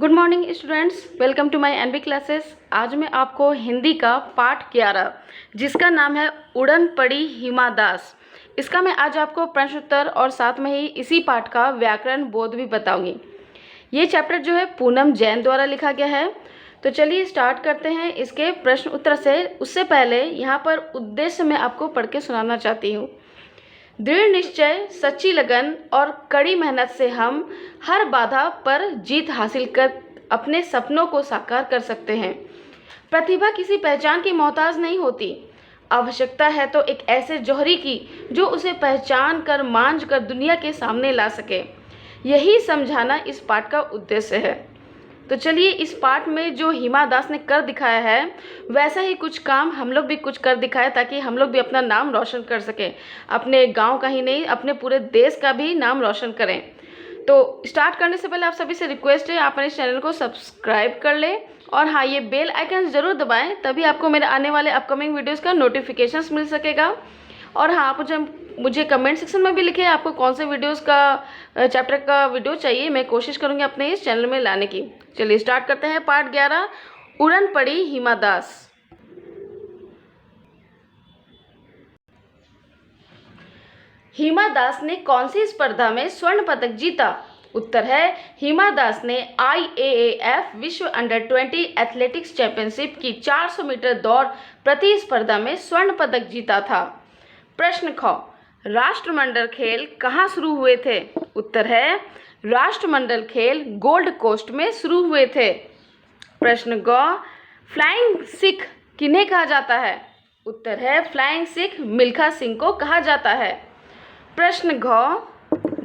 Good morning students, welcome to my NB classes. आज मैं आपको हिंदी का पाठ 11 जिसका नाम है उड़न पड़ी हिमा दास, इसका मैं आज आपको प्रश्न उत्तर और साथ में ही इसी पाठ का व्याकरण बोध भी बताऊंगी। ये चैप्टर जो है पूनम जैन द्वारा लिखा गया है। तो चलिए स्टार्ट करते हैं इसके प्रश्न उत्तर से। उससे पहले यहाँ पर उद्देश्य मैं आपको पढ़ के सुनाना चाहती हूँ। दृढ़ निश्चय, सच्ची लगन और कड़ी मेहनत से हम हर बाधा पर जीत हासिल कर अपने सपनों को साकार कर सकते हैं। प्रतिभा किसी पहचान की मोहताज नहीं होती। आवश्यकता है तो एक ऐसे जौहरी की जो उसे पहचान कर मांझ कर दुनिया के सामने ला सके। यही समझाना इस पाठ का उद्देश्य है। तो चलिए इस पाठ में जो हिमा दास ने कर दिखाया है वैसा ही कुछ काम हम लोग भी कुछ कर दिखाए ताकि हम लोग भी अपना नाम रोशन कर सकें। अपने गांव का ही नहीं, अपने पूरे देश का भी नाम रोशन करें। तो स्टार्ट करने से पहले आप सभी से रिक्वेस्ट है, आप इस चैनल को सब्सक्राइब कर लें और हाँ, ये बेल आइकन ज़रूर दबाएं, तभी आपको मेरे आने वाले अपकमिंग वीडियोस का नोटिफिकेशंस मिल सकेगा। और हाँ, आप मुझे कमेंट सेक्शन में भी लिखें आपको कौन से वीडियोस का चैप्टर का वीडियो चाहिए। मैं कोशिश करूँगी अपने इस चैनल में लाने की। चलिए स्टार्ट करते हैं पाठ 11, उड़न पड़ी हिमा दास। हिमा दास ने कौन सी स्पर्धा में स्वर्ण पदक जीता? उत्तर है हिमा दास ने IAAF विश्व अंडर 20 एथलेटिक्स चैंपियनशिप की 400 मीटर दौड़ प्रतिस्पर्धा में स्वर्ण पदक जीता था। प्रश्न ख, राष्ट्रमंडल खेल कहाँ शुरू हुए थे? उत्तर है राष्ट्रमंडल खेल गोल्ड कोस्ट में शुरू हुए थे। प्रश्न ग, फ्लाइंग सिख किन्हें कहा जाता है? उत्तर है फ्लाइंग सिख मिल्खा सिंह को कहा जाता है। प्रश्न घ,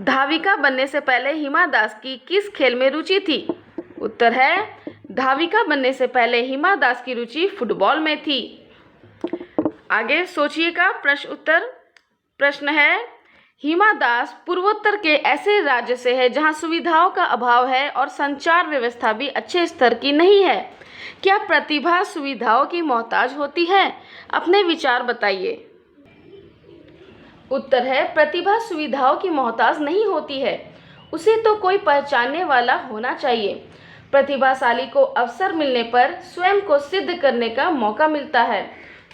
धाविका बनने से पहले हिमा दास की किस खेल में रुचि थी? उत्तर है धाविका बनने से पहले हिमा दास की रुचि फुटबॉल में थी। आगे सोचिएगा प्रश्न उत्तर। प्रश्न है, हिमा दास पूर्वोत्तर के ऐसे राज्य से है जहां सुविधाओं का अभाव है और संचार व्यवस्था भी अच्छे स्तर की नहीं है। क्या प्रतिभा सुविधाओं की मोहताज होती है? अपने विचार बताइए। उत्तर है प्रतिभा सुविधाओं की मोहताज नहीं होती है, उसे तो कोई पहचानने वाला होना चाहिए। प्रतिभाशाली को अवसर मिलने पर स्वयं को सिद्ध करने का मौका मिलता है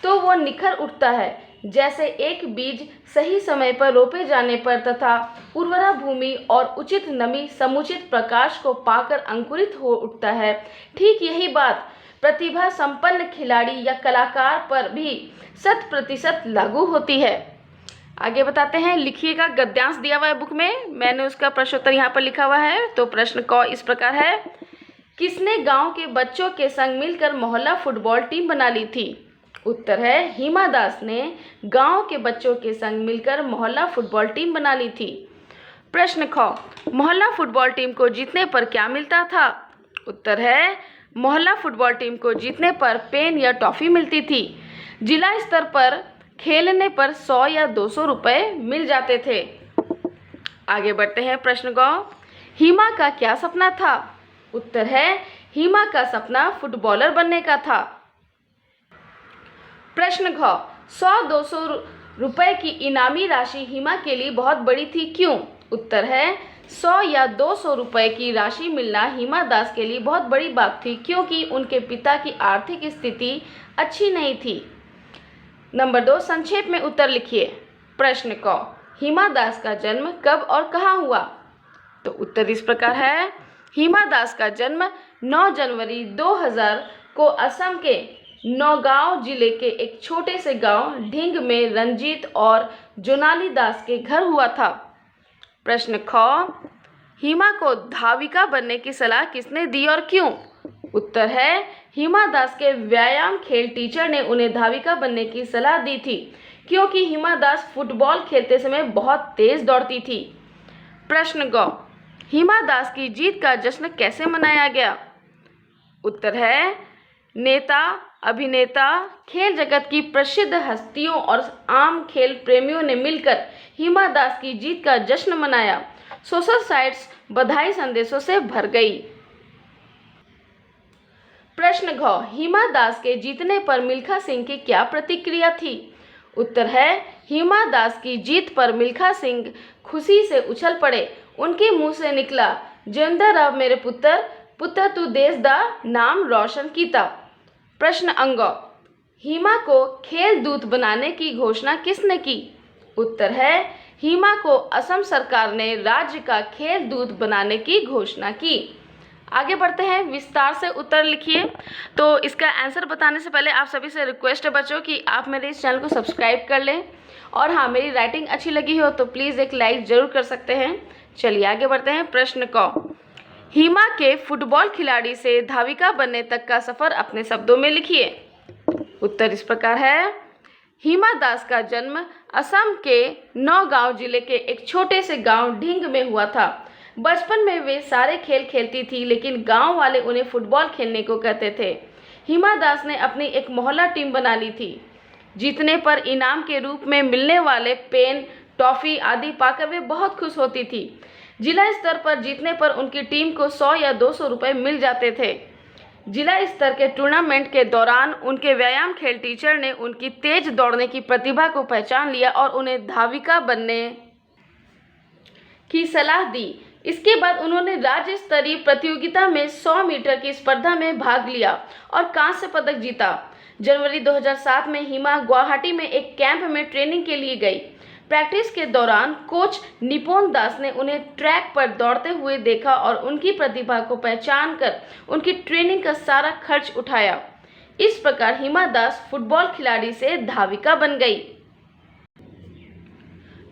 तो वो निखर उठता है। जैसे एक बीज सही समय पर रोपे जाने पर तथा उर्वरा भूमि और उचित नमी समुचित प्रकाश को पाकर अंकुरित हो उठता है, ठीक यही बात प्रतिभा संपन्न खिलाड़ी या कलाकार पर भी 100% लागू होती है। आगे बताते हैं, लिखिएगा। गद्यांश दिया हुआ है बुक में, मैंने उसका प्रश्न उत्तर यहाँ पर लिखा हुआ है। तो प्रश्न क इस प्रकार है, किसने गांव के बच्चों के संग मिलकर मोहल्ला फुटबॉल टीम बना ली थी? उत्तर है हिमा दास ने गांव के बच्चों के संग मिलकर मोहल्ला फुटबॉल टीम बना ली थी। प्रश्न ख, मोहल्ला फुटबॉल टीम को जीतने पर क्या मिलता था? उत्तर है मोहल्ला फुटबॉल टीम को जीतने पर पेन या टॉफी मिलती थी। जिला स्तर पर खेलने पर 100 या 200 रुपए मिल जाते थे। आगे बढ़ते हैं। प्रश्न ग, हिमा का क्या सपना था? उत्तर है हिमा का सपना फुटबॉलर बनने का था। प्रश्न घ, 100-200 रुपए की इनामी राशि हिमा के लिए बहुत बड़ी थी, क्यों? उत्तर है 100 या 200 रुपए की राशि मिलना हिमा दास के लिए बहुत बड़ी बात थी क्योंकि उनके पिता की आर्थिक स्थिति अच्छी नहीं थी। नंबर 2, संक्षेप में उत्तर लिखिए। प्रश्न क, हिमा दास का जन्म कब और कहाँ हुआ? तो उत्तर इस प्रकार है, हिमा दास का जन्म 9 जनवरी 2000 को असम के नौगांव जिले के एक छोटे से गांव ढिंग में रंजीत और जोनाली दास के घर हुआ था। प्रश्न ख, हिमा को धाविका बनने की सलाह किसने दी और क्यों? उत्तर है हिमा दास के व्यायाम खेल टीचर ने उन्हें धाविका बनने की सलाह दी थी क्योंकि हिमा दास फुटबॉल खेलते समय बहुत तेज दौड़ती थी। प्रश्न ग, हिमा दास की जीत का जश्न कैसे मनाया गया? उत्तर है नेता, अभिनेता, खेल जगत की प्रसिद्ध हस्तियों और आम खेल प्रेमियों ने मिलकर हिमा दास की जीत का जश्न मनाया। सोशल साइट्स बधाई संदेशों से भर गई। प्रश्न घ, हिमा दास के जीतने पर मिल्खा सिंह की क्या प्रतिक्रिया थी? उत्तर है हिमा दास की जीत पर मिल्खा सिंह खुशी से उछल पड़े। उनके मुंह से निकला, जिंदा रह मेरे पुत्र, पुत्र तू देश दा नाम रोशन कीता। प्रश्न अंग, हिमा को खेल दूत बनाने की घोषणा किसने की? उत्तर है हिमा को असम सरकार ने राज्य का खेल दूत बनाने की घोषणा की। आगे बढ़ते हैं, विस्तार से उत्तर लिखिए। तो इसका आंसर बताने से पहले आप सभी से रिक्वेस्ट है बच्चों कि आप मेरे इस चैनल को सब्सक्राइब कर लें, और हाँ, मेरी राइटिंग अच्छी लगी हो तो प्लीज़ एक लाइक ज़रूर कर सकते हैं। चलिए आगे बढ़ते हैं। प्रश्न क, हिमा के फुटबॉल खिलाड़ी से धाविका बनने तक का सफ़र अपने शब्दों में लिखिए। उत्तर इस प्रकार है, हिमा दास का जन्म असम के नौगांव जिले के एक छोटे से गांव ढिंग में हुआ था। बचपन में वे सारे खेल खेलती थी, लेकिन गांव वाले उन्हें फुटबॉल खेलने को कहते थे। हिमा दास ने अपनी एक मोहल्ला टीम बना ली थी। जीतने पर इनाम के रूप में मिलने वाले पेन, टॉफ़ी आदि पाकर वे बहुत खुश होती थी। जिला स्तर पर जीतने पर उनकी टीम को 100 या 200 रुपये मिल जाते थे। जिला स्तर के टूर्नामेंट के दौरान उनके व्यायाम खेल टीचर ने उनकी तेज दौड़ने की प्रतिभा को पहचान लिया और उन्हें धाविका बनने की सलाह दी। इसके बाद उन्होंने राज्य स्तरीय प्रतियोगिता में 100 मीटर की स्पर्धा में भाग लिया और कांस्य पदक जीता। जनवरी 2007 में हिमा गुवाहाटी में एक कैंप में ट्रेनिंग के लिए गई। प्रैक्टिस के दौरान कोच निपोन दास ने उन्हें ट्रैक पर दौड़ते हुए देखा और उनकी प्रतिभा को पहचान कर उनकी ट्रेनिंग का सारा खर्च उठाया। इस प्रकार हिमा दास फुटबॉल खिलाड़ी से धाविका बन गई।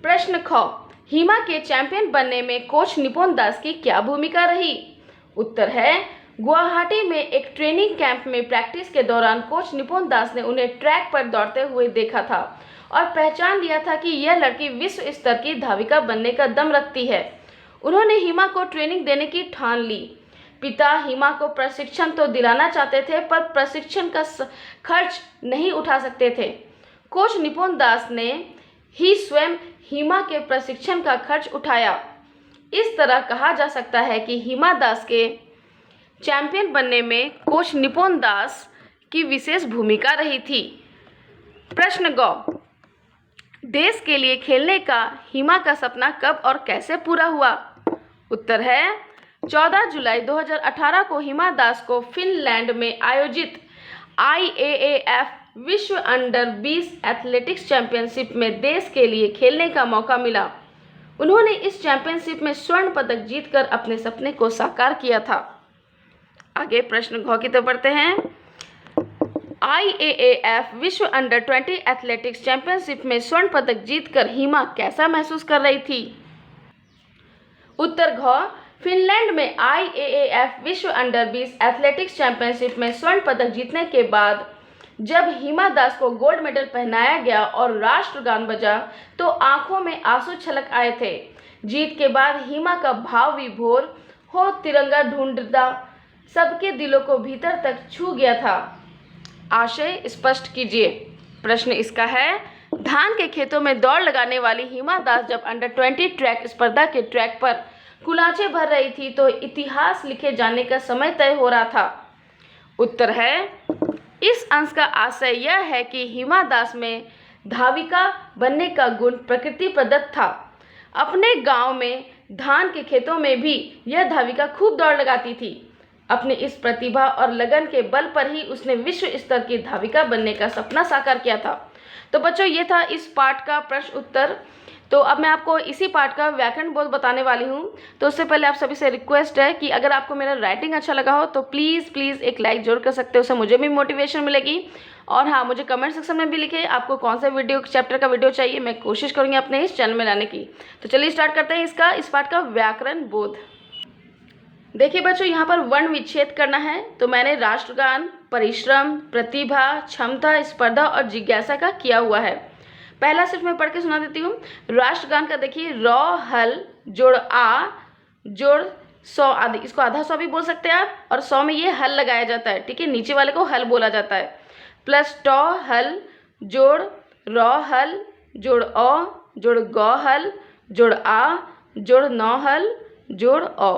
प्रश्न ख, हिमा के चैंपियन बनने में कोच निपोन दास की क्या भूमिका रही? उत्तर है, गुवाहाटी में एक ट्रेनिंग कैंप में प्रैक्टिस के दौरान कोच निपोन दास ने उन्हें ट्रैक पर दौड़ते हुए देखा था और पहचान लिया था कि यह लड़की विश्व स्तर की धाविका बनने का दम रखती है। उन्होंने हिमा को ट्रेनिंग देने की ठान ली। पिता हिमा को प्रशिक्षण तो दिलाना चाहते थे, पर प्रशिक्षण का खर्च नहीं उठा सकते थे। कोच निपोन दास ने ही स्वयं हिमा के प्रशिक्षण का खर्च उठाया। इस तरह कहा जा सकता है कि हिमा दास के चैंपियन बनने में कोच निपोन दास की विशेष भूमिका रही थी। प्रश्न ग, देश के लिए खेलने का हिमा का सपना कब और कैसे पूरा हुआ? उत्तर है, 14 जुलाई 2018 को हिमा दास को फिनलैंड में आयोजित IAAF विश्व अंडर 20 एथलेटिक्स चैंपियनशिप में देश के लिए खेलने का मौका मिला। उन्होंने इस चैंपियनशिप में स्वर्ण पदक जीतकर अपने सपने को साकार किया था। आगे प्रश्न घ की तरफ बढ़ते हैं। IAAF विश्व अंडर 20 एथलेटिक्स चैंपियनशिप में स्वर्ण पदक जीतकर हिमा कैसा महसूस कर रही थी? उत्तर घ, फिनलैंड में IAAF विश्व अंडर 20 एथलेटिक्स चैंपियनशिप में स्वर्ण पदक जीतने के बाद जब हिमा दास को गोल्ड मेडल पहनाया गया और राष्ट्रगान बजा तो आंखों में आंसू छलक आए थे। जीत के बाद हिमा का भाव विभोर हो तिरंगा ढूंढता सबके दिलों को भीतर तक छू गया था। आशय स्पष्ट कीजिए। प्रश्न इसका है, धान के खेतों में दौड़ लगाने वाली हिमा दास जब अंडर 20 ट्रैक स्पर्धा के ट्रैक पर कुलाचे भर रही थी तो इतिहास लिखे जाने का समय तय हो रहा था। उत्तर है, इस अंश का आशय यह है कि हिमा दास में धाविका बनने का गुण प्रकृति प्रदत्त था। अपने गांव में धान के खेतों में भी यह धाविका खूब दौड़ लगाती थी। अपनी इस प्रतिभा और लगन के बल पर ही उसने विश्व स्तर की धाविका बनने का सपना साकार किया था। तो बच्चों, ये था इस पाठ का प्रश्न उत्तर। तो अब मैं आपको इसी पाठ का व्याकरण बोध बताने वाली हूँ। तो उससे पहले आप सभी से रिक्वेस्ट है कि अगर आपको मेरा राइटिंग अच्छा लगा हो तो प्लीज़ एक लाइक जरूर कर सकते हो, उससे मुझे भी मोटिवेशन मिलेगी। और हाँ, मुझे कमेंट सेक्शन में भी लिखे आपको कौन सा वीडियो चैप्टर का वीडियो चाहिए, मैं कोशिश करूँगी अपने इस चैनल में लाने की। तो चलिए स्टार्ट करते हैं इस पाठ का व्याकरण बोध। देखिए बच्चों, यहाँ पर वर्ण विच्छेद करना है। तो मैंने राष्ट्रगान, परिश्रम, प्रतिभा, क्षमता, स्पर्धा और जिज्ञासा का किया हुआ है। पहला सिर्फ मैं पढ़ के सुना देती हूँ। राष्ट्रगान का देखिए, रौ हल जोड़ आ जोड़ सौ आदि, इसको आधा सौ भी बोल सकते हैं आप, और सौ में ये हल लगाया जाता है, ठीक है, नीचे वाले को हल बोला जाता है। प्लस टौ हल जोड़ रौ हल जोड़ औ जोड़ गौ हल जोड़ आ जोड़ नौ हल जोड़ औ।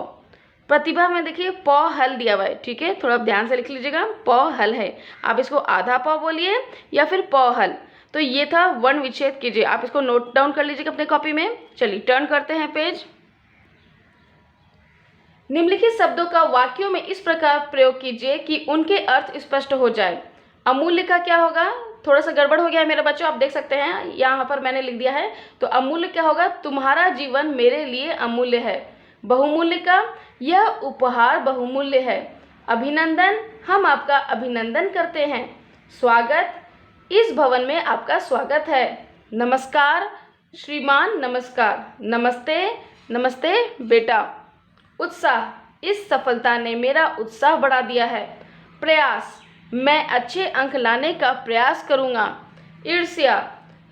प्रतिभा में देखिए पौ हल दिया हुआ है, ठीक है, थोड़ा ध्यान से लिख लीजिएगा, पौ हल है, आप इसको आधा पौ बोलिए या फिर पौ हल। तो ये था वर्ण विच्छेद कीजिए, आप इसको नोट डाउन कर लीजिएगा अपने कॉपी में। चलिए टर्न करते हैं पेज। निम्नलिखित शब्दों का वाक्यों में इस प्रकार प्रयोग कीजिए कि उनके अर्थ स्पष्ट हो जाए। अमूल्य का क्या होगा, थोड़ा सा गड़बड़ हो गया है मेरे बच्चों, आप देख सकते हैं यहाँ पर मैंने लिख दिया है। तो अमूल्य क्या होगा, तुम्हारा जीवन मेरे लिए अमूल्य है। बहुमूल्य का, यह उपहार बहुमूल्य है। अभिनंदन, हम आपका अभिनंदन करते हैं। स्वागत, इस भवन में आपका स्वागत है। नमस्कार श्रीमान, नमस्कार। नमस्ते, नमस्ते बेटा। उत्साह, इस सफलता ने मेरा उत्साह बढ़ा दिया है। प्रयास, मैं अच्छे अंक लाने का प्रयास करूँगा। ईर्ष्या,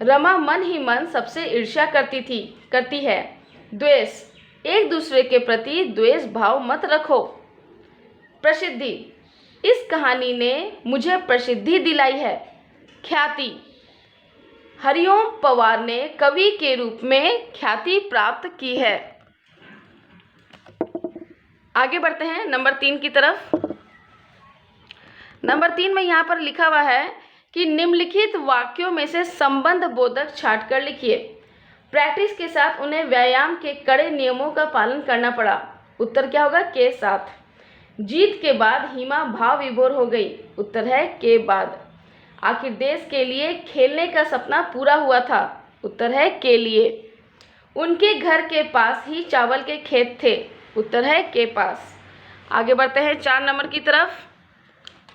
रमा मन ही मन सबसे ईर्ष्या करती है। द्वेष, एक दूसरे के प्रति द्वेष भाव मत रखो। प्रसिद्धि, इस कहानी ने मुझे प्रसिद्धि दिलाई है। ख्याति, हरिओम पवार ने कवि के रूप में ख्याति प्राप्त की है। आगे बढ़ते हैं नंबर 3 की तरफ। नंबर 3 में यहाँ पर लिखा हुआ है कि निम्नलिखित वाक्यों में से संबंध बोधक छांट कर लिखिए। प्रैक्टिस के साथ उन्हें व्यायाम के कड़े नियमों का पालन करना पड़ा। उत्तर क्या होगा, के साथ। जीत के बाद हिमा भाव विभोर हो गई। उत्तर है के बाद। आखिर देश के लिए खेलने का सपना पूरा हुआ था। उत्तर है के लिए। उनके घर के पास ही चावल के खेत थे। उत्तर है के पास। आगे बढ़ते हैं 4 नंबर की तरफ।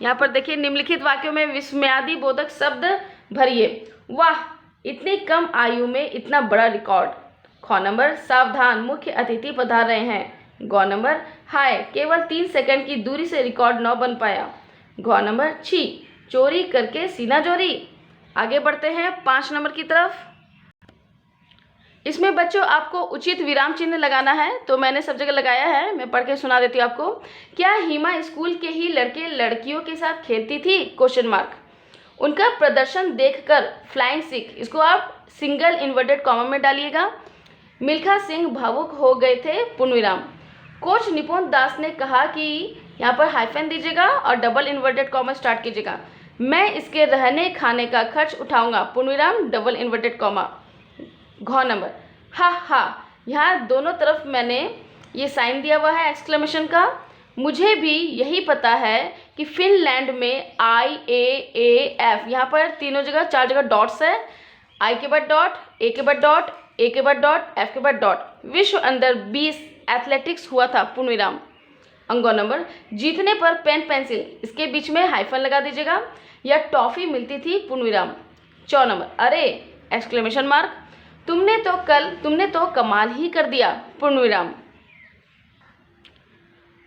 यहाँ पर देखिए, निम्नलिखित वाक्यों में विस्मयादि बोधक शब्द भरिए। वाह, इतनी कम आयु में इतना बड़ा रिकॉर्ड। ख नंबर, सावधान, मुख्य अतिथि पधार रहे हैं। ग नंबर, हाय, केवल 3 सेकंड की दूरी से रिकॉर्ड न बन पाया। घ नंबर, छी, चोरी करके सीना जोरी। आगे बढ़ते हैं 5 नंबर की तरफ। इसमें बच्चों आपको उचित विराम चिन्ह लगाना है, तो मैंने सब जगह लगाया है, मैं पढ़ के सुना देती हूँ आपको। क्या हिमा स्कूल के ही लड़के लड़कियों के साथ खेलती थी, क्वेश्चन मार्क। उनका प्रदर्शन देखकर फ्लाइंग सिख, इसको आप सिंगल इन्वर्टेड कॉमा में डालिएगा। मिल्खा सिंह भावुक हो गए थे, पूर्णविराम। कोच निपुण दास ने कहा कि, यहाँ पर हाइफन दीजिएगा और डबल इन्वर्टेड कॉमा स्टार्ट कीजिएगा। मैं इसके रहने खाने का खर्च उठाऊंगा, पूर्णविराम, डबल इन्वर्टेड कॉमा। घ नंबर, हा हा, यहाँ दोनों तरफ मैंने ये साइन दिया हुआ है एक्सक्लेमेशन का। मुझे भी यही पता है कि फिनलैंड में IAAF, यहाँ पर तीनों जगह 4 जगह डॉट्स है। आई के बाद डॉट, ए के बाद डॉट, ए के बाद डॉट, एफ के बाद डॉट। विश्व अंडर 20 एथलेटिक्स हुआ था, पूर्णविराम। अंगो नंबर, जीतने पर पेन पेंसिल, इसके बीच में हाइफन लगा दीजिएगा, या टॉफी मिलती थी, पूर्णविराम। 4 नंबर, अरे एक्सक्लेमेशन मार्क, तुमने तो कमाल ही कर दिया, पूर्णविराम।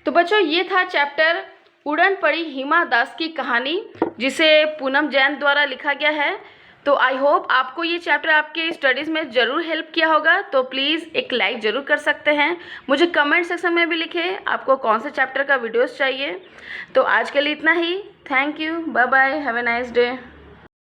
तो बच्चों, ये था चैप्टर उड़न पड़ी हिमा दास की कहानी, जिसे पूनम जैन द्वारा लिखा गया है। तो आई होप आपको ये चैप्टर आपके स्टडीज़ में ज़रूर हेल्प किया होगा। तो प्लीज़ एक लाइक ज़रूर कर सकते हैं। मुझे कमेंट सेक्शन में भी लिखें आपको कौन से चैप्टर का वीडियोस चाहिए। तो आज के लिए इतना ही। Thank you, bye bye, have a nice day.